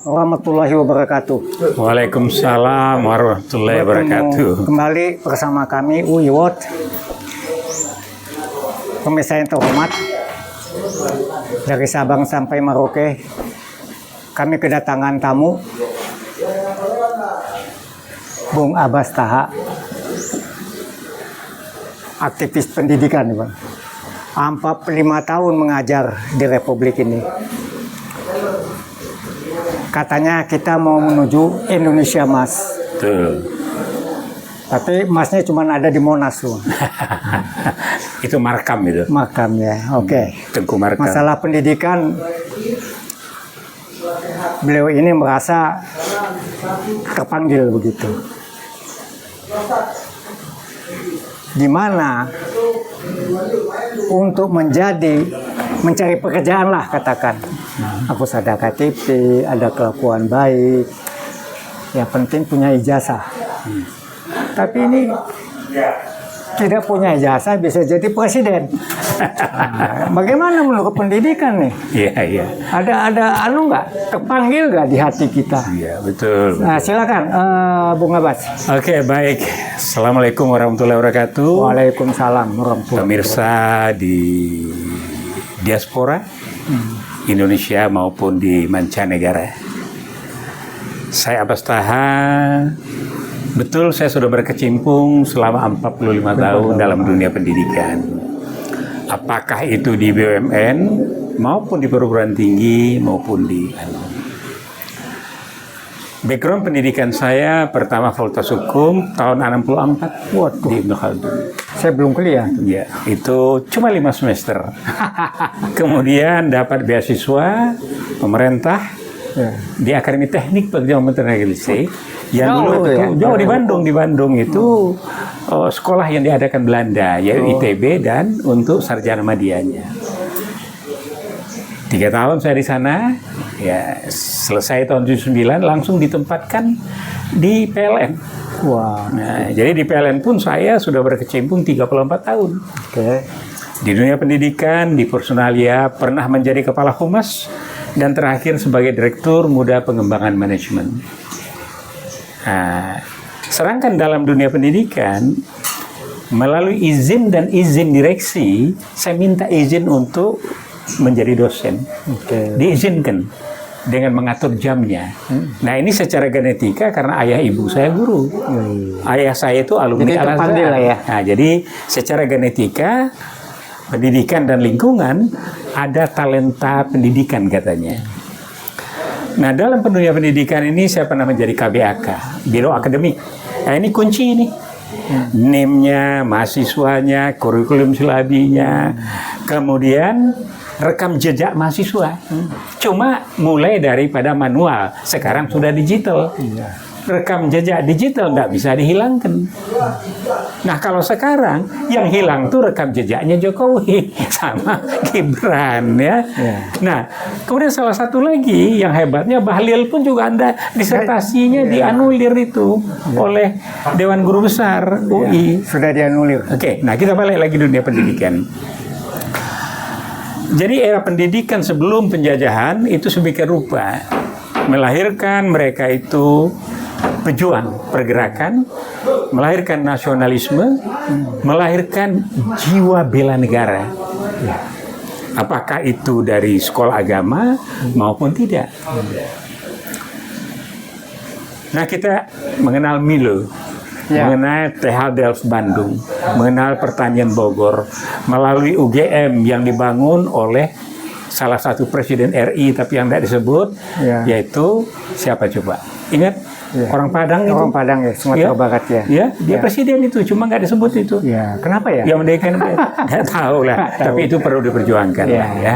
warahmatullahi wabarakatuh. Waalaikumsalam warahmatullahi wabarakatuh. Kembali bersama kami Uiwot. Pemirsa yang terhormat, dari Sabang sampai Merauke, kami kedatangan tamu Bung Abbas Taha, aktivis pendidikan, Bang. 45 tahun mengajar di Republik ini. Katanya kita mau menuju Indonesia Mas. Tuh. Tapi emasnya cuma ada di Monas tuh. Itu markam itu. Makam ya, oke. Tengku markam. Masalah pendidikan, beliau ini merasa terpanggil begitu. Gimana untuk mencari pekerjaan lah katakan. Harus ada KTP, ada kelakuan baik. Yang penting punya ijazah. Tapi ini tidak punya ijazah bisa jadi presiden. Nah, bagaimana menurut pendidikan nih? Iya. Ada nggak terpanggil nggak di hati kita? Iya, betul. Nah, silakan Bung Abbas. Oke, baik. Assalamualaikum warahmatullahi wabarakatuh. Waalaikumsalam warahmatullahi wabarakatuh. Pemirsa di diaspora Indonesia maupun di mancanegara. Saya Abbas Taha. Betul, saya sudah berkecimpung selama 45 tahun dalam dunia pendidikan. Apakah itu di BUMN maupun di perguruan tinggi maupun di background pendidikan saya pertama Fakultas Hukum tahun 64. Waduh, di Ibnu Khaldun. saya belum kuliah. Ya, itu cuma 5 semester. Kemudian dapat beasiswa pemerintah di Akademi Teknik Pekerjaan Meteorologi yang dulu itu jauh di Bandung itu sekolah yang diadakan Belanda, yaitu ITB dan untuk sarjana medianya. 3 tahun saya di sana, ya selesai tahun 79 langsung ditempatkan di PLN. Wah. Nah, jadi di PLN pun saya sudah berkecimpung 34 tahun. Oke. Di dunia pendidikan, di Personalia, pernah menjadi kepala humas dan terakhir sebagai direktur muda pengembangan manajemen. Nah, sedangkan dalam dunia pendidikan, melalui izin dan izin direksi, saya minta izin untuk menjadi dosen. Diizinkan dengan mengatur jamnya. Nah, ini secara genetika karena ayah ibu saya guru. Ayah saya itu alumni Al-Azhar. Ya. Nah, jadi secara genetika, pendidikan dan lingkungan ada talenta pendidikan katanya. Nah, dalam dunia pendidikan ini saya pernah menjadi KBAK, Biro Akademik. Nah, ini kunci ini. NIM-nya, mahasiswanya, kurikulum silabinya, kemudian rekam jejak mahasiswa. Cuma mulai daripada manual, sekarang sudah digital. Rekam jejak digital nggak bisa dihilangkan. Nah, kalau sekarang yang hilang tuh rekam jejaknya Jokowi sama Gibran ya. Nah, kemudian salah satu lagi yang hebatnya Bahlil pun juga ada disertasinya dianulir itu oleh Dewan Guru Besar UI. Sudah dianulir. Oke, nah kita balik lagi dunia pendidikan. Jadi era pendidikan sebelum penjajahan itu sedemikian rupa melahirkan mereka itu pejuang pergerakan, melahirkan nasionalisme, melahirkan jiwa bela negara. Apakah itu dari sekolah agama maupun tidak? Nah, kita mengenal Milo, mengenal TH Delft Bandung, mengenal Pertanian Bogor, melalui UGM yang dibangun oleh salah satu presiden RI tapi yang tidak disebut, yaitu siapa coba? Ingat? Orang Padang itu. Orang Padang ya, Sumatera Barat ya. Ya, dia presiden itu, cuma nggak disebut itu. Ya, kenapa ya? Yang mendirikan nggak tahu lah. Tapi itu perlu diperjuangkan lah ya.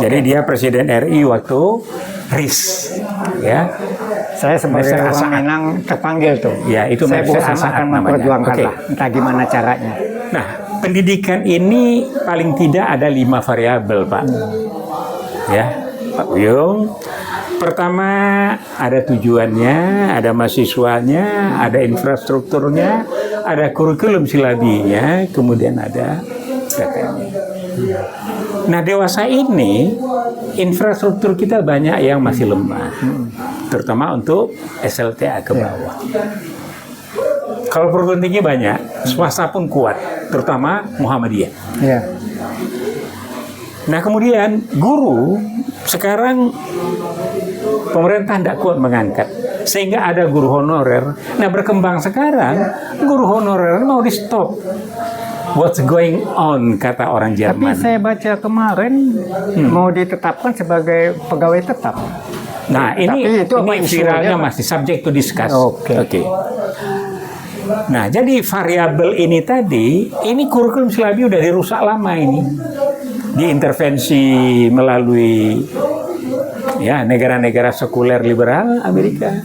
Jadi dia presiden RI waktu RIS, ya. Saya sebagai orang Minang terpanggil tuh. Ya, itu saya berusaha akan memperjuangkan lah, entah gimana caranya. Nah, pendidikan ini paling tidak ada 5 variabel, Pak. Ya, Pak Uyung. Pertama, ada tujuannya, ada mahasiswanya, ada infrastrukturnya, ada kurikulum silabinya, kemudian ada datanya. Nah, dewasa ini infrastruktur kita banyak yang masih lemah. terutama untuk SLTA ke bawah. Kalau perguruan tinggi banyak, swasta pun kuat, terutama Muhammadiyah. Ya. Nah kemudian guru sekarang pemerintah tidak kuat mengangkat, sehingga ada guru honorer. Nah berkembang sekarang guru honorer mau di stop. What's going on, kata orang Jerman. Tapi saya baca kemarin mau ditetapkan sebagai pegawai tetap. Nah Tapi ini itu apa viralnya isunya, Pak? masih subject to discuss. Oke. Nah jadi variabel ini tadi, ini kurikulum silabi udah dirusak lama ini. Diintervensi melalui ya negara-negara sekuler liberal Amerika,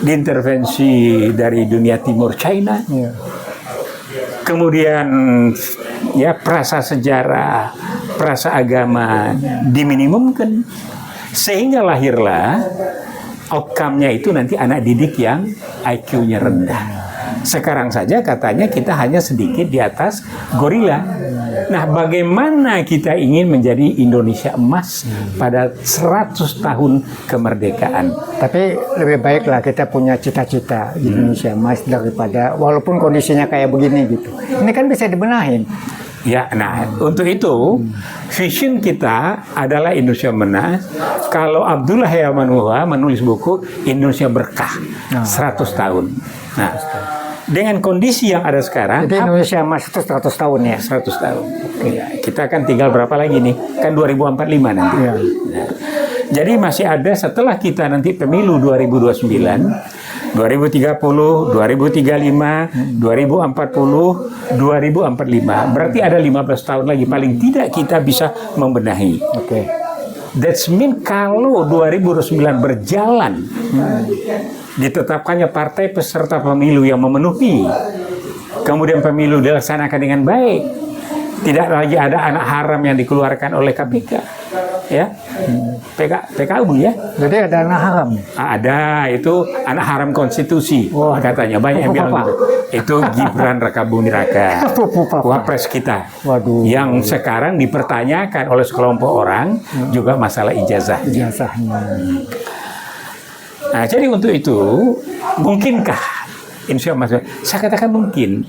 diintervensi dari dunia timur China. Ya. Kemudian ya prasa sejarah, prasa agama diminimumkan, sehingga lahirlah outcome-nya itu nanti anak didik yang IQ-nya rendah. Sekarang saja katanya kita hanya sedikit di atas gorila. Nah, bagaimana kita ingin menjadi Indonesia emas pada 100 tahun kemerdekaan? Tapi lebih baiklah kita punya cita-cita Indonesia emas daripada walaupun kondisinya kayak begini gitu. Ini kan bisa dibenahin. Ya, nah untuk itu vision kita adalah Indonesia Menas. Kalau Abdullah Yamanuwa menulis buku Indonesia Berkah 100 tahun. Nah, dengan kondisi yang ada sekarang, Jadi Indonesia emas itu 100 tahun ya. 100 tahun. Ya, kita kan tinggal berapa lagi nih? Kan 2045 nanti. Ya. Nah, jadi masih ada setelah kita nanti pemilu 2029, 2030, 2035, 2040, 2045. Berarti ada 15 tahun lagi paling tidak kita bisa membenahi. Oke. That's mean kalau 2029 berjalan, ditetapkannya partai peserta pemilu yang memenuhi, kemudian pemilu dilaksanakan dengan baik, tidak lagi ada anak haram yang dikeluarkan oleh KPK, ya, PKU ya. Jadi ada anak haram. Ada itu anak haram konstitusi, Wah. katanya banyak yang bilang gitu. Itu Gibran Rakabumi Raka, wapres kita, Waduh. yang sekarang dipertanyakan oleh sekelompok orang juga masalah ijazah. Ijazahnya. Nah, jadi untuk itu mungkinkah Insya Allah, saya katakan mungkin,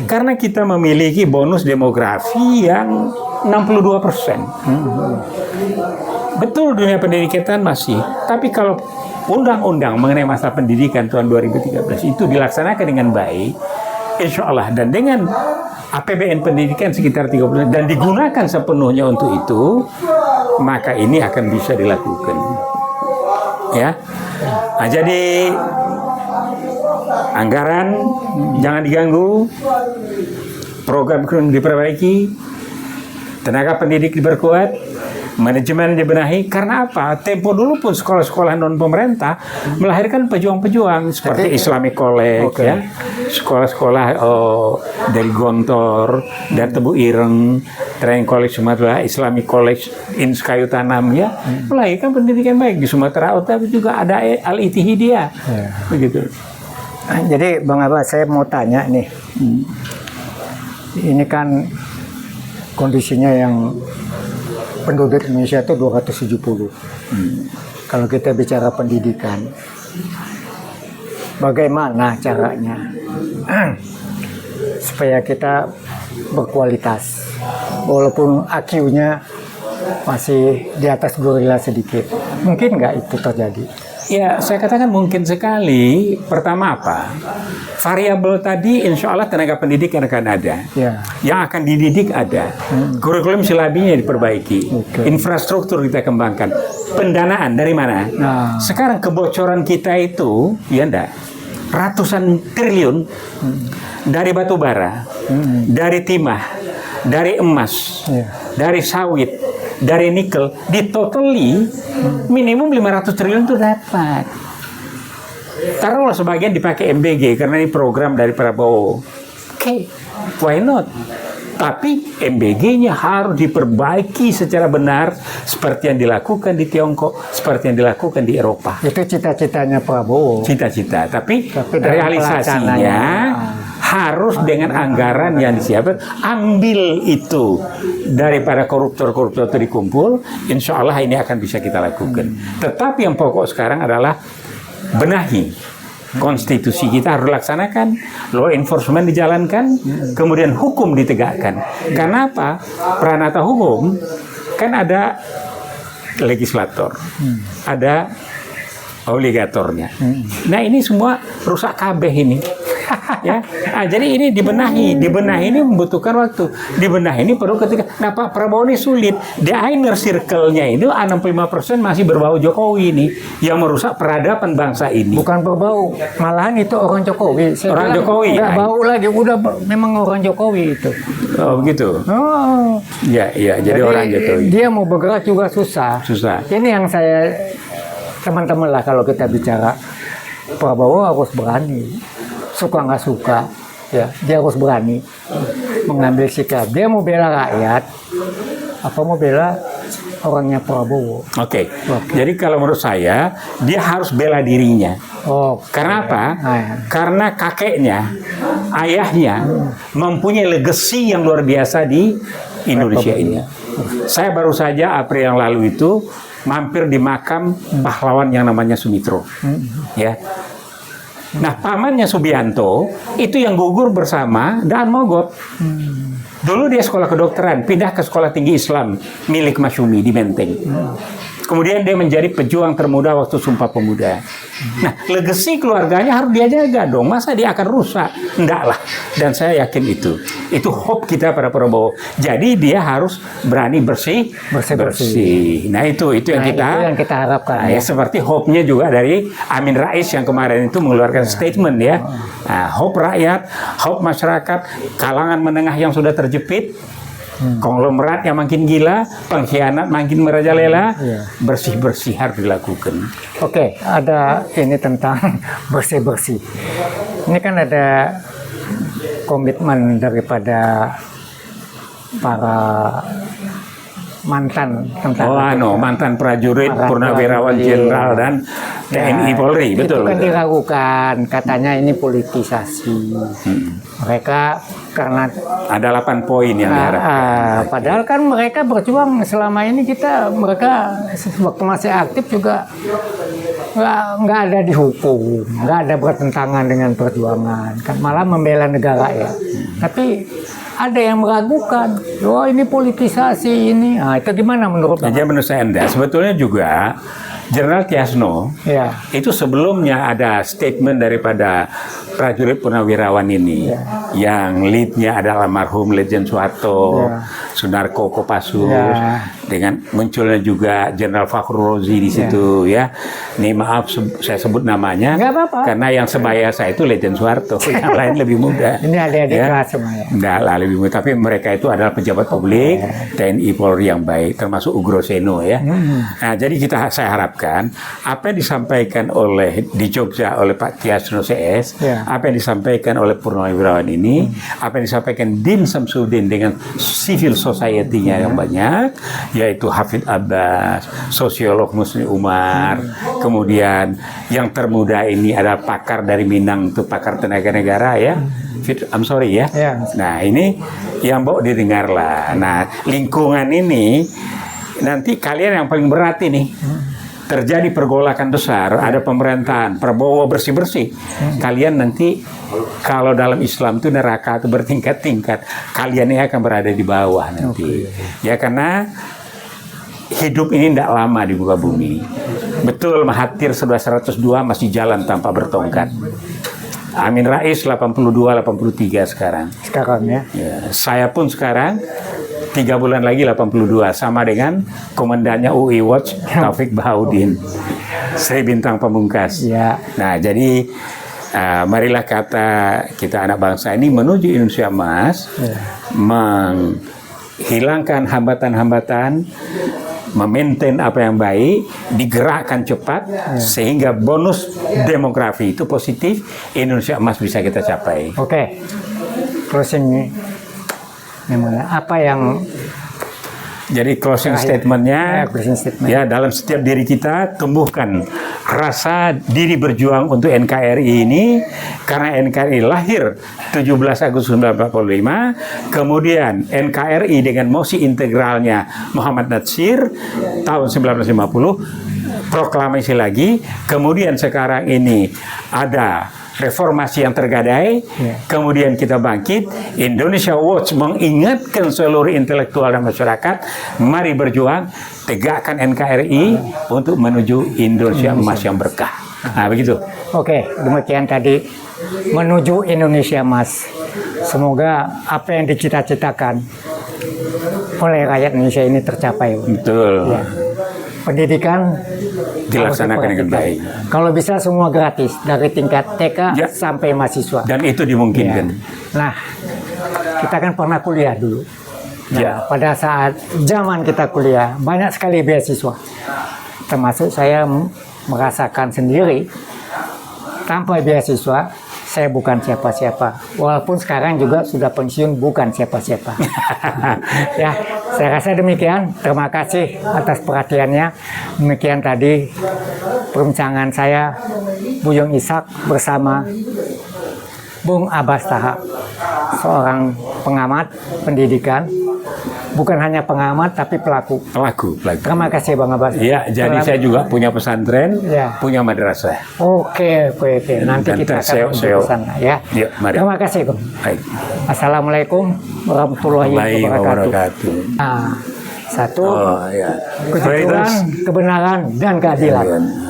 karena kita memiliki bonus demografi yang 62%. Betul dunia pendidikan masih, tapi kalau undang-undang mengenai masalah pendidikan tahun 2013 itu dilaksanakan dengan baik, insya Allah, dan dengan APBN pendidikan sekitar 30% dan digunakan sepenuhnya untuk itu, maka ini akan bisa dilakukan. Ya, nah, jadi anggaran jangan diganggu, program diperbaiki, tenaga pendidik diperkuat, manajemen dibenahi. Karena apa? Tempo dulu pun sekolah-sekolah non pemerintah melahirkan pejuang-pejuang seperti Islamic College, ya, sekolah-sekolah dari Gontor dan Tebu Ireng, Training College Sumatera, Islamic College in Kayu Tanam, ya, melahirkan pendidikan baik di Sumatera Utara. Juga ada Al-Ittihadiyah, begitu. Jadi Bang Abbas, saya mau tanya nih, ini kan kondisinya yang penduduk Indonesia itu 270. Kalau kita bicara pendidikan, bagaimana caranya supaya kita berkualitas, walaupun IQ-nya masih di atas gorila sedikit, mungkin nggak itu terjadi? Ya, saya katakan mungkin sekali. Pertama apa? Variabel tadi insya Allah tenaga pendidik akan ada. Ya. Yang akan dididik ada. Kurikulum silabinya diperbaiki. Infrastruktur kita kembangkan. Pendanaan dari mana? Nah. Sekarang kebocoran kita itu, ya enggak, ratusan triliun dari batu bara, dari timah, dari emas, dari sawit, dari nikel, di totally minimum 500 triliun itu dapat. Taruhlah sebagian dipakai MBG karena ini program dari Prabowo. Oke, why not? Tapi MBG-nya harus diperbaiki secara benar seperti yang dilakukan di Tiongkok, seperti yang dilakukan di Eropa. Itu cita-citanya Prabowo. Cita-cita, tapi dalam realisasinya harus dengan anggaran yang disiapkan. Ambil itu daripada koruptor-koruptor itu dikumpul, insya Allah ini akan bisa kita lakukan. Tetapi yang pokok sekarang adalah benahi konstitusi kita, harus dilaksanakan, law enforcement dijalankan, kemudian hukum ditegakkan. Karena apa? Pranata hukum kan ada legislator, ada obligatornya. Nah ini semua rusak kabeh ini. Ya, jadi ini dibenahi ini membutuhkan waktu. Dibenahi ini perlu ketika. Nah Pak Prabowo ini sulit. The inner circle-nya itu 65% masih berbau Jokowi ini, yang merusak peradaban bangsa ini. Bukan berbau, malahan itu orang Jokowi. Orang Jokowi. Nggak bau lagi, udah memang orang Jokowi itu. Oh begitu. Oh, Ya, jadi orang Jokowi. dia mau bergerak juga susah. Ini yang saya, teman-teman lah, kalau kita bicara Prabowo harus berani. Suka nggak suka, ya dia harus berani mengambil sikap. Dia mau bela rakyat, apa mau bela orangnya Prabowo. Oke. Jadi kalau menurut saya dia harus bela dirinya. Oh, karena apa? Karena kakeknya, ayahnya mempunyai legacy yang luar biasa di Indonesia ini. Saya baru saja April yang lalu itu mampir di makam pahlawan yang namanya Sumitro, ya. Nah, pamannya Subianto itu yang gugur bersama Daan Mogot. Dulu dia sekolah kedokteran, pindah ke sekolah tinggi Islam milik Masyumi di Menteng. Kemudian dia menjadi pejuang termuda waktu Sumpah Pemuda. Nah, legacy keluarganya harus dia jaga dong. Masa dia akan rusak? Enggak lah. Dan saya yakin itu. Itu hope kita pada Prabowo. Jadi dia harus berani bersih. Nah, itu yang kita harapkan. Nah, ya. Seperti hope-nya juga dari Amin Rais yang kemarin itu mengeluarkan statement ya. Nah, hope rakyat, hope masyarakat, kalangan menengah yang sudah terjepit. Konglomerat yang makin gila, pengkhianat makin merajalela, bersih-bersih harus dilakukan. Oke, ada ini tentang bersih-bersih. Ini kan ada komitmen daripada para mantan tentara. Mantan prajurit, purnawirawan jenderal dan TNI Polri, betul. Itu kan diragukan, katanya ini politisasi. Mereka karena ada 8 poin yang diharapkan. Padahal kan mereka berjuang selama ini, mereka waktu masih aktif juga nggak ada dihukum, nggak ada bertentangan dengan perjuangan, kan malah membela negara ya. Tapi ada yang meragukan, ini politisasi ini. Nah, itu gimana menurut Anda? Jadi menurut saya sebetulnya juga Jenderal Tiasno itu sebelumnya ada statement daripada prajurit purnawirawan ini yang leadnya adalah almarhum Lejen Soeharto, Sunarko Kopassus, dengan munculnya juga Jenderal Fakhrul Razi di situ ya. Ini maaf saya sebut namanya karena yang sebaya saya itu Lejen Soeharto, yang lain lebih muda. Ini adik-adik kelas semuanya. Enggak lah lebih muda, tapi mereka itu adalah pejabat publik TNI Polri yang baik, termasuk Ugroseno ya. Nah, jadi saya harapkan apa yang disampaikan di Jogja oleh Pak Tiasno CS, apa yang disampaikan oleh purnawirawan ini, apa yang disampaikan Din Samsudin dengan civil society-nya yang banyak, yaitu Hafid Abbas, sosiolog Musni Umar, kemudian yang termuda ini ada pakar dari Minang, itu pakar tenaga negara ya. Nah, ini yang bawa didengar lah. Nah, lingkungan ini nanti kalian yang paling berat ini. Terjadi pergolakan besar, ada pemerintahan, Prabowo bersih-bersih. Kalian nanti, kalau dalam Islam itu neraka itu bertingkat-tingkat, kalian ini akan berada di bawah nanti. Ya, karena hidup ini tidak lama di muka bumi. Betul, Mahathir sudah 102 masih jalan tanpa bertongkat. Amin Rais 82-83 sekarang. Ya. Saya pun sekarang 3 bulan lagi 82, sama dengan komandannya UI Watch Taufik Bahaudin, Sri Bintang Pamungkas. Nah, jadi marilah kita anak bangsa ini menuju Indonesia Emas, menghilangkan hambatan-hambatan, memaintain apa yang baik, digerakkan cepat, sehingga bonus demografi itu positif, Indonesia Emas bisa kita capai. Oke, closing apa yang jadi closing statementnya ya, dalam setiap diri kita tumbuhkan rasa diri berjuang untuk NKRI ini, karena NKRI lahir 17 Agustus 1945, kemudian NKRI dengan mosi integralnya Muhammad Natsir tahun 1950 proklamasi lagi, kemudian sekarang ini ada reformasi yang tergadai, kemudian kita bangkit, Indonesia Watch mengingatkan seluruh intelektual dan masyarakat, mari berjuang, tegakkan NKRI untuk menuju Indonesia emas yang berkah. Nah, begitu. Oke, demikian tadi menuju Indonesia Emas. Semoga apa yang dicita-citakan oleh rakyat Indonesia ini tercapai. Betul. Ya. Pendidikan Dilaksanakan dengan harus baik. diperhatikan. Kalau bisa semua gratis dari tingkat TK Ya. sampai mahasiswa. Dan itu dimungkinkan. Ya. Nah, kita kan pernah kuliah dulu. Nah, Ya. pada saat zaman kita kuliah banyak sekali beasiswa. Termasuk saya merasakan sendiri tanpa beasiswa saya bukan siapa-siapa. Walaupun sekarang juga sudah pensiun bukan siapa-siapa. Ya, saya rasa demikian. Terima kasih atas perhatiannya. Demikian tadi perbincangan saya Buyung Ishak bersama Bung Abbas Tahap, seorang pengamat pendidikan. Bukan hanya pengamat tapi pelaku. Pelaku. Terima kasih Bang Abbas. Ya, jadi saya juga punya pesantren, Ya. punya madrasah. Oke. Nanti Dan kita akan SEO. ke sana ya. Ya, mari. Terima kasih, Bang. Baik. Assalamualaikum warahmatullahi Warahmatullahi wabarakatuh. wabarakatuh. Nah, satu Oh, ya. kejujuran, kebenaran, dan keadilan.